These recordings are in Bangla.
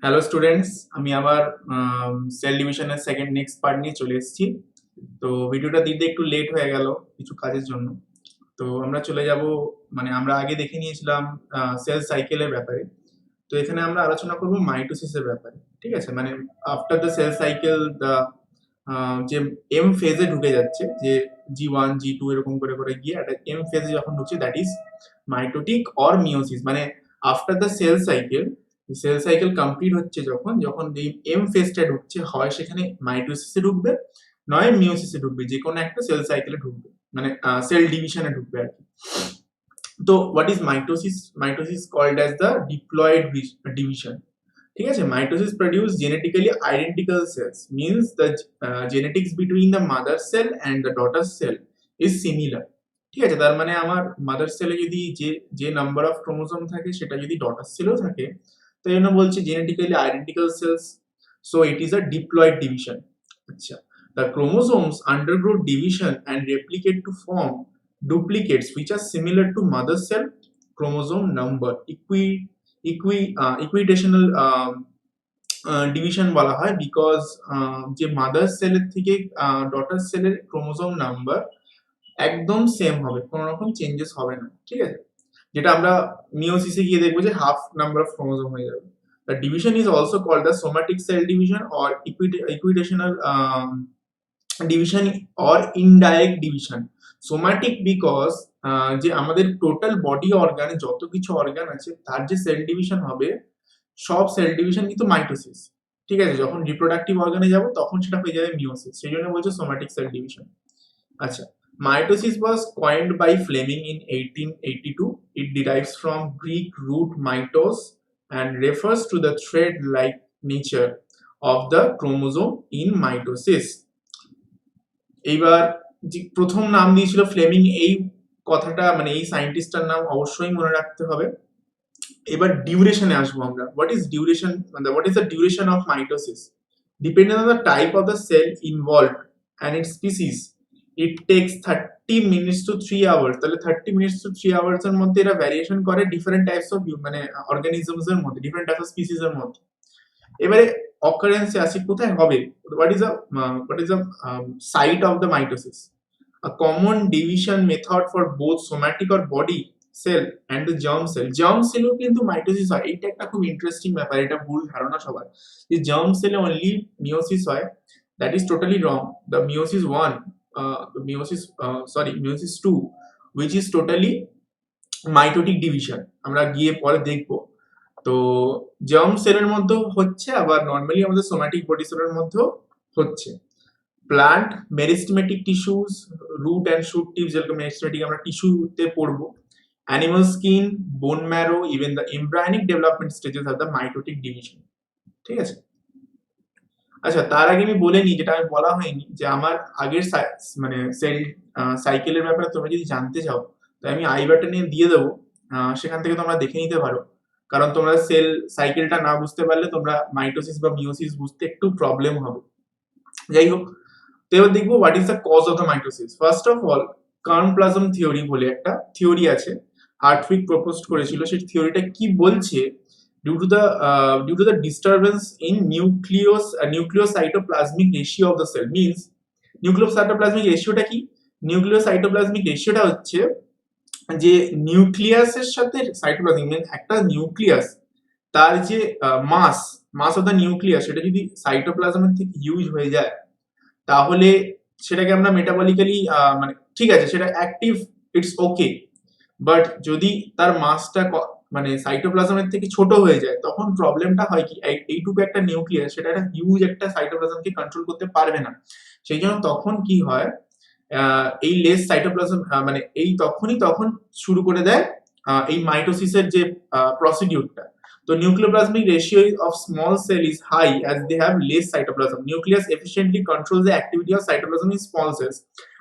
হ্যালো স্টুডেন্টস, আমি আবার সেল ডিভিশনের সেকেন্ড নেক্সট পার্ট নিয়ে চলে এসেছি। তো ভিডিওটা দিতে একটু লেট হয়ে গেল কিছু কাজের জন্য। তো আমরা চলে যাব, মানে আমরা আগে দেখে নিয়েছিলাম সেল সাইকেলের ব্যাপারে। তো এখানে আমরা আলোচনা করব মাইটোসিসের ব্যাপারে। ঠিক আছে, মানে after the cell cycle the যে এম ফেজে ঢুকে যাচ্ছে, যে G1 G2 এরকম করে করে গিয়ে একটা এম ফেজে যখন ঢুকছে, that is mitotic or meiosis. মানে after the cell cycle complete হচ্ছে যখন যখন এই এম ফেজটা ঢুকছে, হয় সেখানে মাইটোসিসে ঢুকবে, নয় মিওসিসে ঢুকবে, যে কোনো একটা সেল সাইকেলে ঢুকবে, মানে সেল ডিভিশনে ঢুকবে আর কি। তো what is mitosis? Mitosis called as the diploid division. ঠিক আছে, mitosis produce genetically identical cells, means the genetics between the mother cell and the daughter cell is similar. ঠিক আছে, তার মানে আমার মাদার সেলে যদি যে যে নাম্বার অফ ক্রোমোসোম থাকে সেটা যদি ডটার সেলেও থাকে, তাই জন্য বলছে genetically identical cells. So it is a diploid division. আচ্ছা, the chromosomes undergo division and replicate to form duplicates which are similar to mother cell chromosome number. Equitational division বলা হয়, বিকজ যে মাদার সেলের থেকে ডটার সেলের ক্রোমোসোম নাম্বার একদম সেম হবে, কোনো রকম চেঞ্জেস হবে না। ঠিক আছে, যেটা আমরা মিওসিসে গিয়ে দেখবো যে হাফ নাম্বার অফ ক্রোমোসোম হয়ে যাবে। The division is also called the somatic cell division or equitational division or indirect division. Somatic because যে আমাদের টোটাল বডি অর্গানে যত কিছু অর্গান আছে তার যে সেল ডিভিশন হবে, সব সেল ডিভিশন কিন্তু মাইটোসিস। ঠিক আছে, যখন রিপ্রোডাক্টিভ অর্গানে যাব তখন সেটা হয়ে যাবে মিওসিস, সেই জন্য বলছে সোম্যাটিক সেল ডিভিশন। আচ্ছা, mitosis was coined by Fleming in 1882. It derives from Greek root mitos and refers to the thread-like nature of the chromosome in mitosis. এইবার যে প্রথম নাম দিয়েছিল ফ্লেমিং, এই কথাটা মানে এই সায়েন্টিস্টটার নাম অবশ্যই মনে রাখতে হবে। এবার ডিউরেশনে আসবো আমরা। হোয়াট ইজ ডিউরেশন, মানে what is the duration of mitosis? Depending on the type of the cell involved and its species, it takes 30 minutes to 3 hours. তাহলে 30 মিনিটস টু 3 আওয়ার্স এর মধ্যে এরা ভ্যারিয়েশন করে ডিফারেন্ট টাইপস অফ মানে অর্গানিজমস এর মধ্যে, ডিফারেন্ট টাইপস অফ স্পিসিস এর মধ্যে। এবারে অকারেন্সে আসি, কোথায় হবে? What is the site of the mitosis? A common division method for both somatic or body cell and the germ cell. Germ cell ও কিন্তু মাইটোসিস হয়, এটা একটা খুব ইন্টারেস্টিং ব্যাপার। এটা ভুল ধারণা সবার যে germ cell A only meiosis হয়। That is totally wrong. The meiosis 1, meiosis 2, which is totally mitotic division, আমরা গিয়ে পরে দেখবো। তো জার্ম সেলের মধ্যেও হচ্ছে, আবার নর্মালি আমাদের সোম্যাটিক বডি সেলের মধ্যেও হচ্ছে। Plant meristematic tissues, root and shoot tips, যেরকম মেরিস্টেমেটিক আমরা টিস্যুতে পড়বো, animal skin, bone marrow, even the embryonic development stages of the mitotic division. ঠিক আছে, আচ্ছা তার আগে আমি বলে নিই, যেটা আমি বলা হয়নি, যে আমার আগের মানে সেল সাইকেলের ব্যাপারে তোমরা যদি জানতে চাও, তাই আমি আই বাটনে দিয়ে দেবো, সেখান থেকে তোমরা দেখে নিতে পারো। কারণ তোমরা সেল সাইকেলটা না বুঝতে পারলে তোমরা মাইটোসিস বা মিওসিস বুঝতে একটু প্রবলেম হবে। যাই হোক, তো এবার দেখবো what is the cause of the mitosis. First of all, kernplasm theory বলে একটা থিওরি আছে, হার্টউইক প্রপোজ করেছিল। সেই থিওরিটা কি বলছে? Due to the disturbance in nucleocytoplasmic ratio of the cell, means nucleocytoplasmic ratioটা কি? nucleocytoplasmic ratioটা হচ্ছে যে নিউক্লিয়াসের সাথে সাইটোপ্লাজম, মানে একটা নিউক্লিয়াস তার যে মাস অফ দ্য নিউক্লিয়াস, সেটা যদি সাইটোপ্লাজমের থেকে হিউজ হয়ে যায়, তাহলে সেটাকে আমরা মেটাবলিক্যালি মানে ঠিক আছে সেটা অ্যাক্টিভ, ইটস ওকে। বাট যদি তার মাসটা মানে সাইটোপ্লাজমের থেকে ছোট হয়ে যায়, তখন প্রবলেমটা হয় কি, এইটুকু একটা নিউক্লিয়াস সেটা একটা হিউজ একটা সাইটোপ্লাজমকে কন্ট্রোল করতে পারবে না। সেই জন্য তখন কি হয়, এই লেস সাইটোপ্লাজম মানে তখন শুরু করে দেয় এই মাইটোসিসের যে প্রসিডিউরটা। তো nucleoplasmic ratio of small cell is high as they have less cytoplasm. Nucleus efficiently controls the activity of cytoplasm in small cells.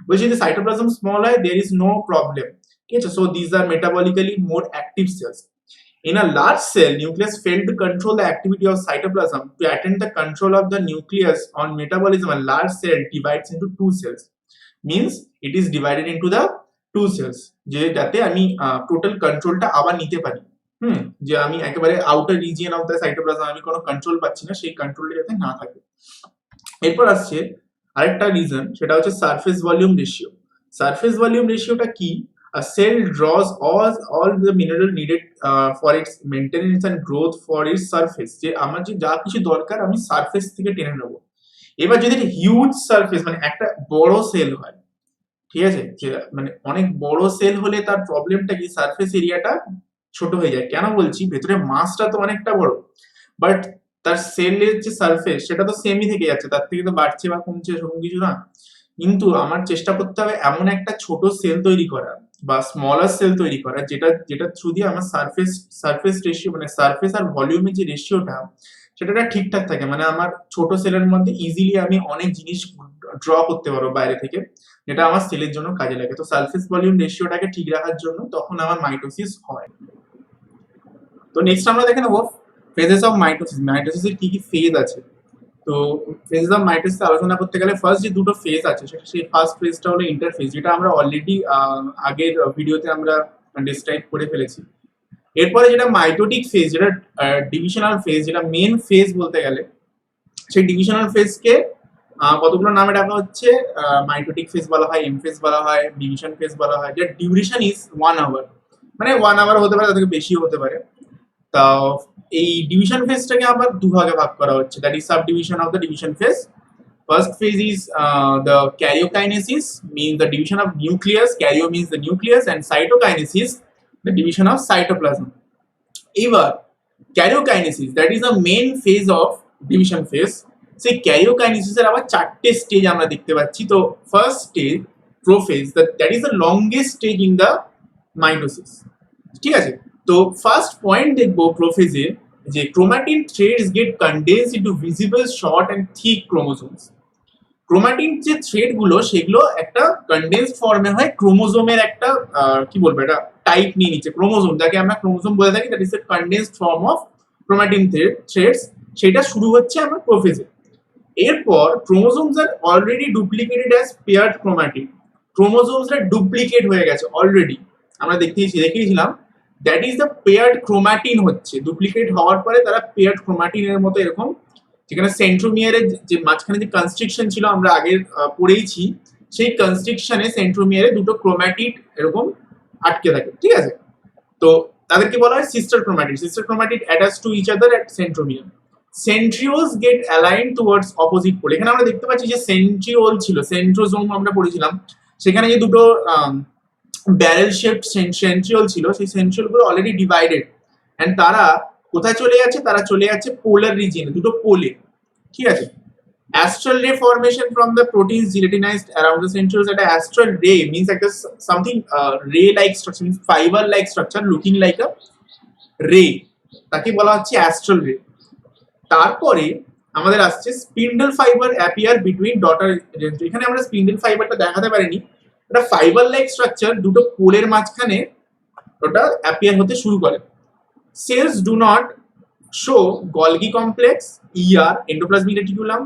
Which is the cytoplasm small, there is no problem. Okay, so these are metabolically more active cells. In a large cell, nucleus failed to control the activity of cytoplasm. To attain the control of the nucleus on metabolism, a large cell divides into two cells. Means it is divided into the two cells, যে যাতে আমি টোটাল কন্ট্রোলটা আবার নিতে পারি। যে আমি একেবারে outer region of the cytoplasm আমি কোনো কন্ট্রোল পাচ্ছি না, সেই কন্ট্রোলটা যাতে না থাকে। এরপর আসছে আরেকটা রিজন, সেটা হচ্ছে surface volume ratio. Surface volume রেশিওটা কি? A cell draws all the mineral needed for its maintenance and growth for its surface, যে আমার যে যা কিছু দরকার আমি সারফেস থেকে টেনে নেবো। এবার যদি হিউজ সারফেস মানে একটা বড় সেল হয়, ঠিক আছে, যে মানে অনেক বড় সেল হলে তার প্রবলেমটা কি, সারফেস এরিয়াটা ছোট হয়ে যায়। কেন বলছি, ভেতরে মাসটা তো অনেকটা বড়, বাট তার সেলের যে সারফেস সেটা তো সেমই থেকে যাচ্ছে, তার থেকে তো বাড়ছে বা কমছে সেরকম কিছু না। কিন্তু আমার চেষ্টা করতে হবে এমন একটা ছোট সেল তৈরি করা বা স্মলার সেল তৈরি করা, যেটা থ্রু দিয়ে আমার সারফেস রেশিও মানে সারফেস আর ভলিউমের যে রেশিওটা সেটা ঠিকঠাক থাকে, মানে আমার ছোট সেলের মধ্যে ইজিলি আমি অনেক জিনিস ড্র করতে পারবো বাইরে থেকে, যেটা আমার সেলের জন্য কাজে লাগে। তো সারফেস ভলিউম রেশিওটাকে ঠিক রাখার জন্য তখন আমার মাইটোসিস হয়। তো নেক্সট আমরা দেখে নেবো ফেজেস অফ মাইটোসিস। মাইটোসিসের কি কি ফেজ আছে। তো ফেজেস অফ মাইটোসিস আলোচনা করতে গেলে ফার্স্ট যে দুটো ফেজ আছে, সেটা সেই ফার্স্ট ফেজটা হলো ইন্টারফেজ, যেটা আমরা অলরেডি আগের ভিডিওতে আমরা ডিসক্রাইব করে ফেলেছি। এরপরে যেটা মাইটোটিক ফেজ, যেটা ডিভিশনাল ফেজ, যেটা মেন ফেজ বলতে গেলে, সেই ডিভিশনাল ফেজকে কতগুলো নামে ডাকা হচ্ছে, মাইটোটিক ফেজ বলা হয়, এম ফেজ বলা হয়, ডিভিশন ফেজ বলা হয়, যার ডিউরেশন ইজ 1 আওয়ার, মানে 1 আওয়ার হতে পারে, তার থেকে বেশিও হতে পারে। তা এই ডিভিশন ফেজটাকে আবার দুভাগে ভাগ করা হচ্ছে, that is sub division of the division phase. First phase is the karyokinesis, means the division of nucleus. Karyo means the nucleus, and cytokinesis, the division of cytoplasm. এবার karyokinesis, that is the main phase of division phase. সেই karyokinesis এর আবার 4টে স্টেজ আমরা দেখতে পাচ্ছি। তো first stage prophase, that is the longest stage in the mitosis, ঠিক আছে। তো ফার্স্ট পয়েন্ট দেখবো প্রোফেজে, যে chromatin threads get condensed into visible short and thick chromosomes. Chromatin যে থ্রেড গুলো সেগুলো একটা কনডেন্সড ফর্মে হয়, ক্রোমোজোমের একটা কি বলবো এটা টাইপ নিয়ে নিচ্ছে, ক্রোমোজোম যাকে আমরা ক্রোমোজোম বলে থাকি, that is a condensed form of chromatin threads. সেটা শুরু হচ্ছে আমার প্রোফেজে। এরপর chromosomes are already duplicated as paired chromatin, ক্রোমোজোমসরা ডুপ্লিকেট হয়ে গেছে অলরেডি, আমরা দেখিয়েছিলাম, that is the paired chromatin হচ্ছে, ডুপ্লিকেট হওয়ার পরে তারা পেয়ার্ড ক্রোমাটিনের মতো এরকম, যেখানে সেন্ট্রোমিয়ারের যে মাঝখানে যে কনস্ট্রিকশন ছিল আমরা আগে পড়েইছি, সেই কনস্ট্রিকশনে সেন্ট্রোমিয়ারে দুটো ক্রোমাটিড এরকম আটকে থাকে, ঠিক আছে। তো তাদেরকে বলা হয় sister chromatid. Sister chromatid attach to each other at centromere. Centrioles get aligned towards opposite pole. এখানে আমরা দেখতে পাচ্ছি যে সেন্ট্রিওল ছিল, সেন্ট্রোজোম আমরা পড়েছিলাম, সেখানে যে দুটো ব্যারেল শেপড সেন্ট্রিওল ছিল, সেই সেন্ট্রিওল গুলো অলরেডি ডিভাইডেড, এন্ড তারা কোথায় চলে যাচ্ছে, তারা চলে যাচ্ছে পোলার রিজিয়নে, দুটো পোলে, ঠিক আছে। Astral ray formation from the proteins gelatinized around the centrioles. At astral ray means like a something ray-like structure, means fiber-like structure looking like a ray. তাকে বলা হচ্ছে astral ray. তারপরে আমাদের আসছে spindle fibre appear between daughter. এখানে আমরা স্পিন্ডল ফাইবারটা দেখাতে পারিনি, এটা ফাইবার-লাইক স্ট্রাকচার, দুটো পোলের মাঝখানে ওটা অ্যাপিয়ার হতে শুরু করে। Cells do not show Golgi complex, ER, endoplasmic reticulum,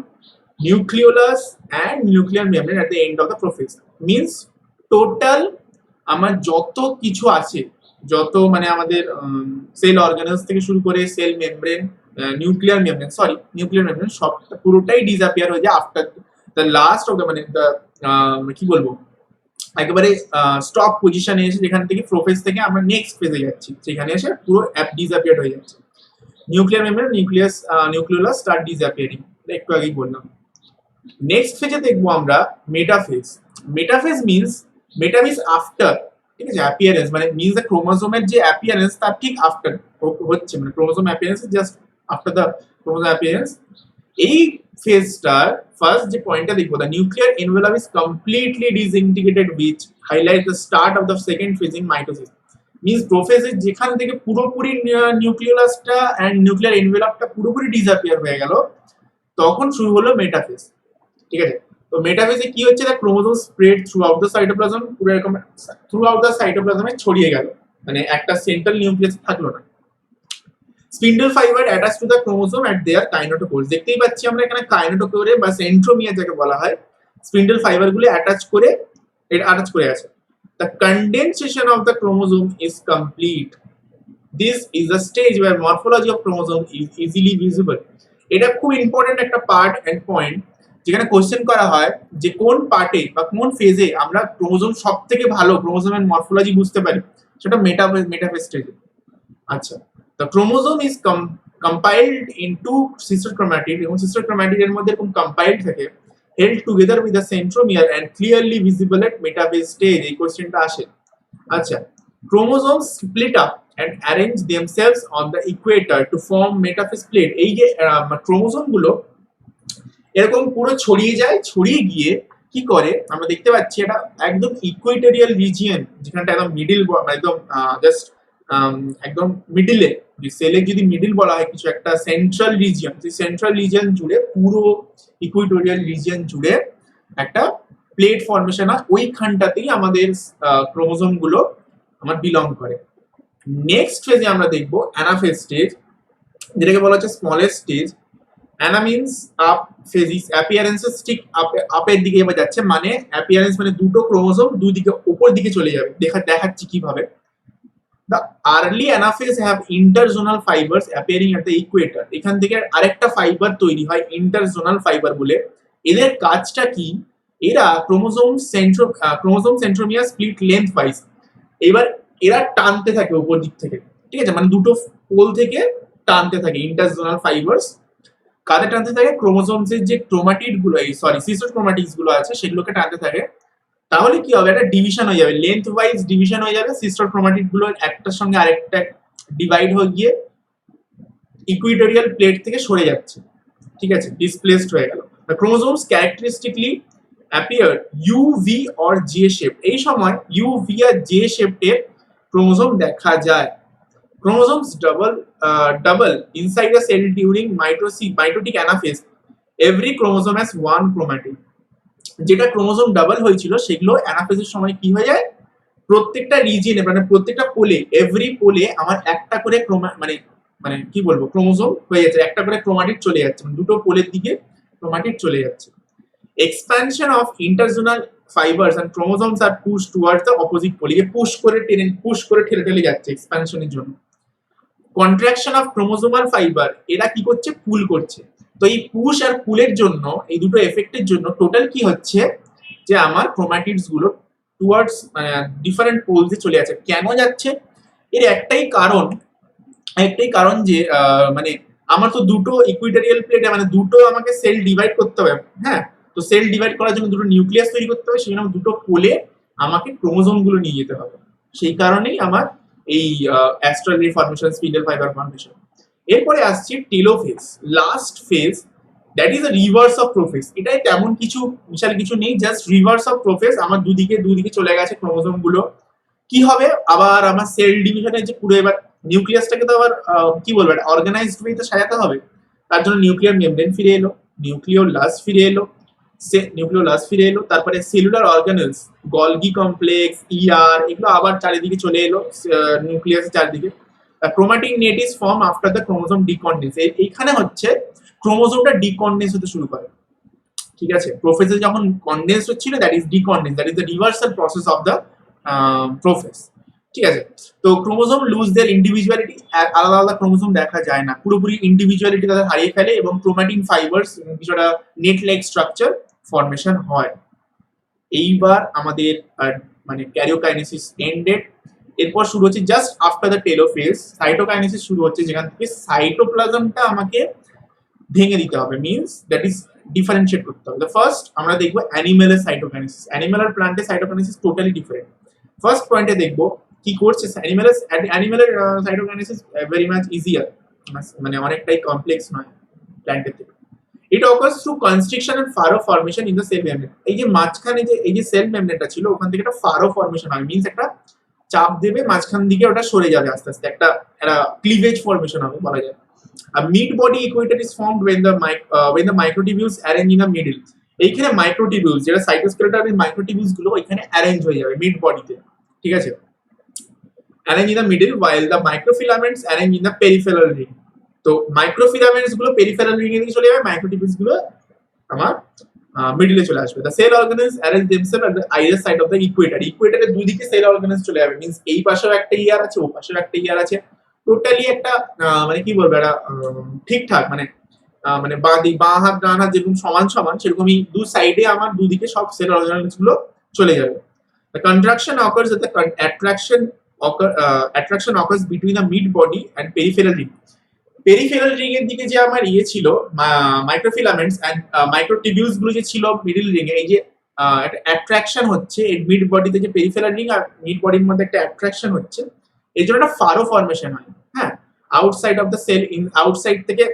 nucleolus and nuclear membrane at the end of the prophase. Means total আমার যত কিছু আছে, যত মানে আমাদের সেল অর্গানেলস থেকে শুরু করে সেল মেমব্রেন, নিউক্লিয়ার মেমব্রেন সব পুরোটাই ডিসঅ্যাপিয়ার হয়ে যায় after the last of the মানে কি বলবো একেবারে স্টপ পজিশনে এসে, যেখান থেকে প্রোফেজ থেকে আমরা নেক্সট ফেজে যাচ্ছি, সেখানে এসে পুরো ডিসঅ্যাপিয়ার হয়ে যাচ্ছে। Nuclear membrane, nucleolus start disappearing, একটু আগেই বললাম। নেক্সট ফেজে দেখবো আমরা মেটাফেজ। মেটাফেজ মিন্স আফটার, ঠিক আছে, অ্যাপিয়ারেন্স মানে মিন্স দ্য ক্রোমোজোমের যে অ্যাপিয়ারেন্স তার ঠিক আফটার হচ্ছে, মানে chromosome appearance just after the chromosome appearance. এই ফেজটার ফার্স্ট যে পয়েন্টটা দেখবো, the nuclear envelope is completely disintegrated, which highlight the start of the second phase in mitosis. Means প্রোফেজের যেখান থেকে পুরোপুরি নিউক্লিওলাসটা এন্ড নিউক্লিয়ার এনভেলপটা পুরোপুরি ডিসঅ্যাপিয়ার হয়ে গেল, তখন শুরু হলো মেটাফেজ, ঠিক আছে। তো মেটাফেজে কি হচ্ছে, the chromosome spread through out the cytoplasm, পুরো এরকম থ্রু আউট দ্য সাইটোপ্লাজমে ছড়িয়ে গেল, মানে একটা সেন্ট্রাল নিউক্লিয়াস থাকলো না। Spindle fibre attach to the chromosome at their kinetochore. দেখতেই পাচ্ছি আমরা এখানে কাইনেটোকোরে বা সেন্ট্রোমিয়ার যাকে বলা হয়, স্পিন্ডল ফাইবারগুলো অ্যাটাচ করে আছে। The condensation of the chromosome is complete. This is the stage where morphology of chromosome is easily visible. এটা খুব ইম্পর্টেন্ট একটা পার্ট এন্ড পয়েন্ট, যেখানে কোশ্চেন করা হয় যে কোন পার্টে বা কোন ফেজে আমরা ক্রোমোজোম সব থেকে ভালো ক্রোমোজোমের মরফোলজি বুঝতে পারি, সেটা মেটাফেজ স্টেজে। আচ্ছা, the chromosome is compiled into sister chromatid, এবং sister chromatid এর মধ্যে এরকম compiled থাকে, held together with the centromere and clearly visible at metaphase stage। এই কোশ্চেনটা আসে। আচ্ছা, chromosomes split up and arrange themselves on the equator to form metaphase plate। এই যে ক্রোমোজোম গুলো এরকম পুরো ছড়িয়ে যায়, ছড়িয়ে গিয়ে কি করে আমরা দেখতে পাচ্ছি এটা একদম ইকুয়েটোরিয়াল রিজিয়ন, যেখানটা একদম মিডিল, একদম জাস্ট একদম মিডিলে, সেলে যদি মিডিল বলা হয় কিছু একটা সেন্ট্রাল রিজিয়ন, সেই সেন্ট্রাল রিজিয়ন জুড়ে পুরো ইকুয়েটোরিয়াল রিজিয়ন জুড়ে একটা প্লেট ফর্মেশন হয়। ওইখানটাতেই আমাদের ক্রোমোজোম গুলো আমার বিলং করে। নেক্সট ফেজে আমরা দেখবো অ্যানাফেজ স্টেজ, যেটাকে বলা হচ্ছে smallest stage. Ana means up, phases appearances ঠিক আপের দিকে এবার যাচ্ছে, মানে অ্যাপিয়ারেন্স মানে দুটো ক্রোমোজোম দুই দিকে উপর দিকে চলে যাবে। দেখাচ্ছি কিভাবে। The early anaphase have interzonal fibers appearing at the equator। এখান থেকে আরেকটা ফাইবার তৈরি হয় ইন্টারজোনাল ফাইবার বলে। এদের কাজটা কি? এরা chromosome centromere split length wise, এবার এরা টানতে থাকে উপর দিক থেকে, ঠিক আছে, মানে দুটো পোল থেকে টানতে থাকে ইন্টারজোনাল ফাইবার্স। কাদের টানতে থাকে? ক্রোমোজোমসের যে ক্রোমাটিড গুলো, সিস্টার ক্রোমাটিডস গুলো আছে সেগুলোকে টানতে থাকে। তাহলে কি হবে? একটা ডিভিশন হয়ে যাবে, লেন্থ ওয়াইজ ডিভিশন হয়ে যাবে। সিস্টার ক্রোমাটিড গুলো একটার সঙ্গে আরেকটা ডিভাইড হয়ে গিয়ে ইকুইটোরিয়াল প্লেট থেকে সরে যাচ্ছে, ঠিক আছে, ডিসপ্লেসড হয়ে গেল। The chromosomes characteristically appear U V or J shape. এই সময় ইউ ভি আর জে শেপের ক্রোমোজোম দেখা যায়। Chromosomes double inside a cell during mitotic anaphase. Every chromosome has one chromatid। যেটা ক্রোমোজোম ডাবল হয়েছিল সেগুলো অ্যানাফেজের সময় কি হয়ে যায়? প্রত্যেকটা রিজিয়নে মানে প্রত্যেকটা পোলে, এভরি পোলে আমার একটা করে মানে কি বলবো ক্রোমোজোম হয়ে যাচ্ছে, একটা করে ক্রোমাটিড চলে যাচ্ছে, দুটো পোলের দিকে ক্রোমাটিড চলে যাচ্ছে। Expansion of interzonal fibres and chromosomes are push towards the opposite pole. এই পুশ করে ঠেলে যাচ্ছে এক্সপ্যানশনের জন্য। কন্ট্রাকশন অফ ক্রোমোজোমাল ফাইবার, এরা কি করছে? পুল করছে। তো এই পুশ আর পুলের জন্য, এই দুটো এফেক্টের জন্য টোটাল কি হচ্ছে যে আমার ক্রোমাটিডস গুলো টুয়ার্ডস ডিফারেন্ট পোলসে চলে যাচ্ছে। কেন যাচ্ছে? এর একটাই কারণ যে মানে আমার তো দুটো ইকুইটোরিয়াল প্লেটে মানে দুটো আমাকে সেল ডিভাইড করতে হবে, হ্যাঁ, তো সেল ডিভাইড করার জন্য দুটো নিউক্লিয়াস তৈরি করতে হবে, সেই জন্য দুটো পোলে আমাকে ক্রোমোজোম গুলো নিয়ে যেতে হবে। সেই কারণেই আমার এই astral formation, spindle fibre formation. এরপরে আসছে telophase, last phase, that is a reverse of prophase. এটাই তেমন কিছু বিশাল কিছু নেই, জাস্ট রিভার্স অফ প্রোফেজ। আমার দুদিকে চলে গেছে ক্রোমোজোম গুলো। কি হবে? আবার আমার সেল ডিভিশনের যে পুরো এবার নিউক্লিয়াসটাকে তো আবার কি বলবো একটা অর্গানাইজড ওয়েতে সাজাতে হবে। তার জন্য নিউক্লিয়ার মেমব্রেন ফিরে এলো, নিউক্লিওলাস ফিরে এলো, তারপরে cellular organelles, Golgi complex, ER, এগুলো আবার চারিদিকে চলে এলো নিউক্লিয়াসের চারিদিকে। Chromatic net is form after the chromosome decondense. এইখানে হচ্ছে ক্রোমোজোমটা ডিকন্ডেন্স হতে শুরু করে, ঠিক আছে। প্রোফেজে যখন কন্ডেন্স হচ্ছিল, that is decondense, that is the reversal process of the prophase, ঠিক আছে। তো ক্রোমোজোম লুজ দেয়ার ইন্ডিভিজুয়ালিটি, আলাদা আলাদা ক্রোমোজোম দেখা যায় না, পুরোপুরি ইন্ডিভিজুয়ালিটি তাদের হারিয়ে ফেলে, এবং ক্রোমাটিন ফাইবার্স কিছুটা নেট লাইক স্ট্রাকচার ফর্মেশন হয়। এইবার আমাদের মানে ক্যারিওকাইনেসিস এন্ডেড। এরপর শুরু হচ্ছে just after the telophase cytokinesis শুরু হচ্ছে, যেখান থেকে সাইটোপ্লাজমটা আমাকে ভেঙে দিতে হবে, মিনস দ্যাট ইজ ডিফারেন্সিয়েট করতে হবে। ফার্স্ট আমরা দেখবো অ্যানিমেলের সাইটোকাইনেসিস, অ্যানিমেল আর প্ল্যান্টের সাইটোকাইনেসিস টোটালি ডিফারেন্ট। ফার্স্ট পয়েন্টে দেখবো কি করছে অ্যানিমেলের সাইটোকাইনেসিস ভেরি মাচ ইজিয়ার, মানে অনেকটাই কমপ্লেক্স নয় প্ল্যান্টের থেকে। It occurs through constriction and furrow formation in the cell membrane. এই যে মাঝখানে যে এই যে সেল মেমব্রেনটা ছিল, ওখান থেকে একটা ফারো ফর্মেশন হয়, মিনস একটা চাপ দেবে মাঝখান দিকে, ওটা সরে যাবে আস্তে আস্তে, একটা ক্লিভেজ ফর্মেশন হবে বলা যায়। A mid-body equator is formed when the microtubules arrange in the middle। এইখানে মাইক্রোটিবিউলস, যেটা সাইটোস্কেলেটাল মাইক্রোটিবিউলস গুলো ওইখানে অ্যারেঞ্জ হয়ে যাবে মিড বডিতে, ঠিক আছে। Arrange in the middle while the microfilaments arrange in the peripheral ring। তো মাইক্রোফিলামেন্টস গুলো পেরিফেরাল রিং এ দিকে চলে যাবে, মাইক্রোটিবিউলস গুলো আমার মিডলে চলে আসবে। The cell organelles arrange themself at the either side of the equator। ইকুয়েটরের দুই দিকে সেল অর্গানেলস চলে যাবে, মিন্স এই পাশেও একটা ইয়ার আছে, ও পাশেও একটা ইয়ার আছে, টোটালি একটা মানে কি বলবো একটা ঠিকঠাক মানে মানে বাঁ হাত ডান হাত যেরকম সমান সমান সেরকমই দু সাইডে আমার দুদিকে সব সেল অর্গানস গুলো চলে যাবে। The contraction occurs at the attraction occurs between the mid body and peripheral ring. Peripheral ring এর দিকে যে আমার ইয়ে ছিল মাইক্রোফিলামেন্টস এন্ড মাইক্রোটিবিউলস গুলো যে ছিল মিডল রিং এ, এই যে একটা অ্যাট্রাকশন হচ্ছে এই মিড বডিতে, যে পেরিফেরাল রিং আর মিড বডির মধ্যে একটা অ্যাট্রাকশন হচ্ছে, এর জন্য একটা ফারো ফর্মেশন হয়। হ্যাঁ, outside of the cell, outside থেকে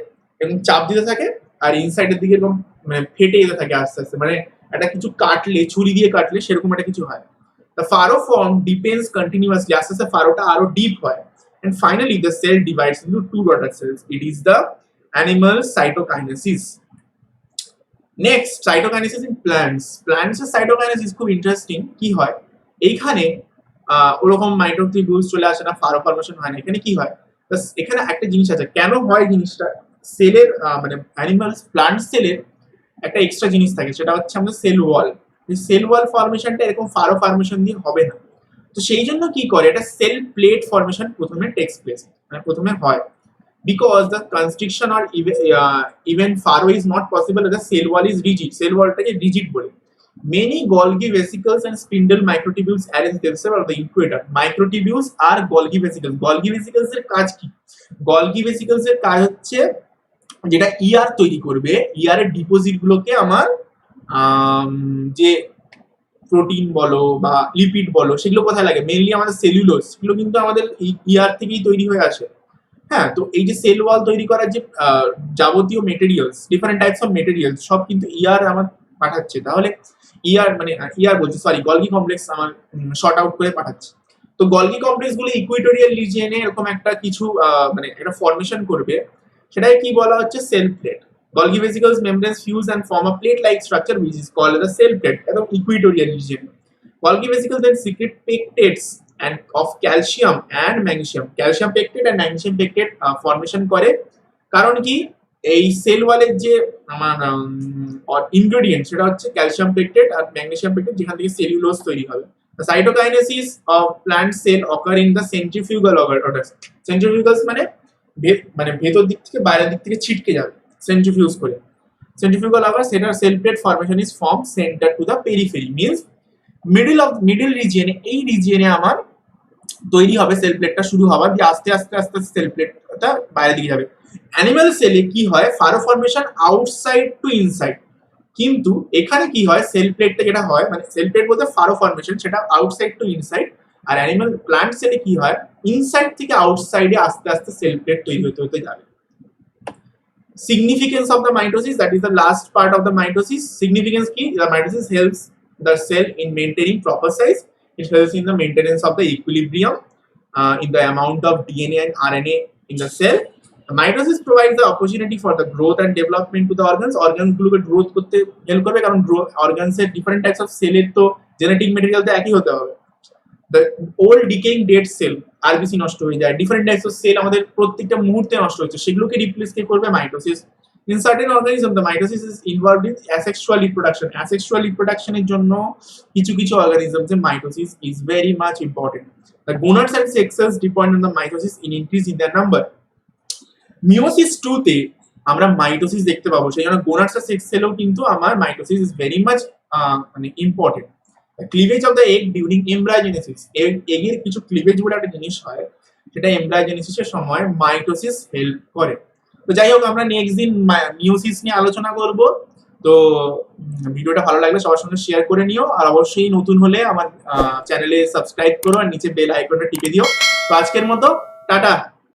এরকম চাপ দিতে থাকে আর ইনসাইডের দিকে এরকম মানে ফেটে যেতে থাকে আস্তে আস্তে, মানে একটা কিছু কাটলে, ছুরি দিয়ে কাটলে সেরকম একটা কিছু হয়। The furrow form deepens continuously, আস্তে আস্তে ফারোটা আরো ডিপ হয়। And finally, the cell divides into two daughter cells. It is the animal cytokinesis. Next, cytokinesis in plants. Plants এর cytokinesis খুব ইন্টারেস্টিং। কি হয় এইখানে ওরকম মাইক্রোটিবিউলস চলে আসে না, ফারো ফর্মেশন হয় না। এখানে কি হয়, এখানে একটা জিনিস আছে, কেন হয় জিনিসটা, সেলের মানে অ্যানিমালস প্লান্ট সেলের একটা এক্সট্রা জিনিস থাকে, সেটা হচ্ছে আমাদের সেল ওয়াল। সেল ওয়াল ফর্মেশনটা এরকম ফারো ফর্মেশন দিয়ে হবে না। তো সেই জন্য কি করে, এটা সেল প্লেট ফর্মেশন প্রথমে টেক্স প্লেস, মানে প্রথমে হয়, because the constriction or even furrow is not possible, the cell wall is rigid, cell ওয়ালটাকে রিজিড বলে। Many Golgi vesicles and spindle microtubules arrange themselves at the equator. Microtubules are Golgi vesicles. Golgi vesicles এর কাজ কি? Golgi vesicles এর কাজ হচ্ছে যেটা ইআর তৈরি করবে, ইআর এর ডিপোজিট গুলোকে আমার যে প্রোটিন বলো বা লিপিড বলো সেগুলো কোথায় লাগে, মেইনলি আমাদের সেলুলোজ, সেগুলো কিন্তু আমাদের ইআর থেকেই তৈরি হয়ে আসে। হ্যাঁ, তো এই যে সেল ওয়াল তৈরি করার যে যাবতীয় materials, different types of materials সব কিন্তু ইআর আমার পাঠাচ্ছে। তাহলে ইআর মানে ইআর বলছি, সরি, গলগি কমপ্লেক্স আমার শর্ট আউট করে পাঠাচ্ছে। তো গলগি কমপ্লেক্স গুলো ইকুইটোরিয়াল রিজিয়নে এরকম একটা কিছু মানে একটা ফর্মেশন করবে, সেটাকে কি বলা হচ্ছে, sell plate. Golgi vesicles membranes fuse and form a plate-like structure which is called as a cell plate at the equatorial region. Golgi vesicles then secrete pectates and of calcium and magnesium. Calcium pectate and magnesium pectate formation করে, কারণ কি এই সেল ওয়ালের যে আমার ইনগ্রেডিয়েন্ট সেটা হচ্ছে ক্যালসিয়াম পেকটেট আর ম্যাগনেসিয়াম পেকটেট, যেখান থেকে সেলুলোজ তৈরি হবে। The cytokinesis of plant cell occur in the centrifugal orders. Centrifugals মানে ভেতর দিক থেকে বাইরের দিক থেকে ছিটকে যাবে সেন্ট্রিফিউজ করে। সেন্ট্রিফিউগাল আবার সেটার cell plate formation is form center to the periphery, means middle রিজিয়নে, এই রিজিয়নে আমার তৈরি হবে সেল প্লেটটা শুরু হবার দিয়ে আস্তে আস্তে আস্তে সেল প্লেটটা বাইরের দিকে যাবে। অ্যানিমাল সেলে কি হয়, Faro formation outside two inside, কিন্তু এখানে কি হয়, সেল প্লেটটা যেটা হয় মানে সেল প্লেট বলতে ফারো ফর্মেশন, সেটা আউটসাইড টু ইনসাইড। আর অ্যানিমাল প্লান্ট সেলে কি হয়, ইনসাইড থেকে আউটসাইডে আস্তে আস্তে সেল প্লেট তৈরি হতে হতে যাবে। Significance of the mitosis, that is the last part of the mitosis. Significance key, the mitosis helps the cell in maintaining proper size. It helps in the maintenance of the equilibrium in the amount of DNA and RNA in the cell. The mitosis provides the opportunity for the growth and development to the organs. Organs গুলোকে growth করতে হেল্প করবে, কারণ organs এর different types of cell এর তো genetic material তো একই হতে হবে। The old decaying dead cell, RBC নষ্ট হয়ে যায়, ডিফারেন্ট টাইপস অফ সেল আমাদের প্রত্যেকটা মুহূর্তে নষ্ট হচ্ছে, সেগুলোকে রিপ্লেস কে করবে, mitosis. In certain organisms the mitosis is involved in asexual reproduction. Asexual reproduction এর জন্য কিছু কিছু organisms A mitosis is very much important. The gonads and sex cells depend on the mitosis in increase in their number. Meiosis 2 তে আমরা মাইটোসিস দেখতে পাবো, সেই জন্য গোনাডস আর সেক্স সেলও কিন্তু আমার মাইটোসিস is very much মানে important. Cleavage of the egg during embryogenesis, এগের কিছু ক্লিভেজ বলে একটা জিনিস হয়, সেটা এমব্রায়োজেনেসিসের সময় মাইটোসিস হেল্প করে। তো যাই হোক, আমরা নেক্সট দিন মিওসিস নিয়ে আলোচনা করব। তো ভিডিওটা ভালো লাগলে সবার সঙ্গে শেয়ার করে নিও, আর অবশ্যই নতুন হলে আমার চ্যানেলে সাবস্ক্রাইব করো আর নিচে বেল আইকনটা টিপে দিও। তো আজকের মতো টাটা।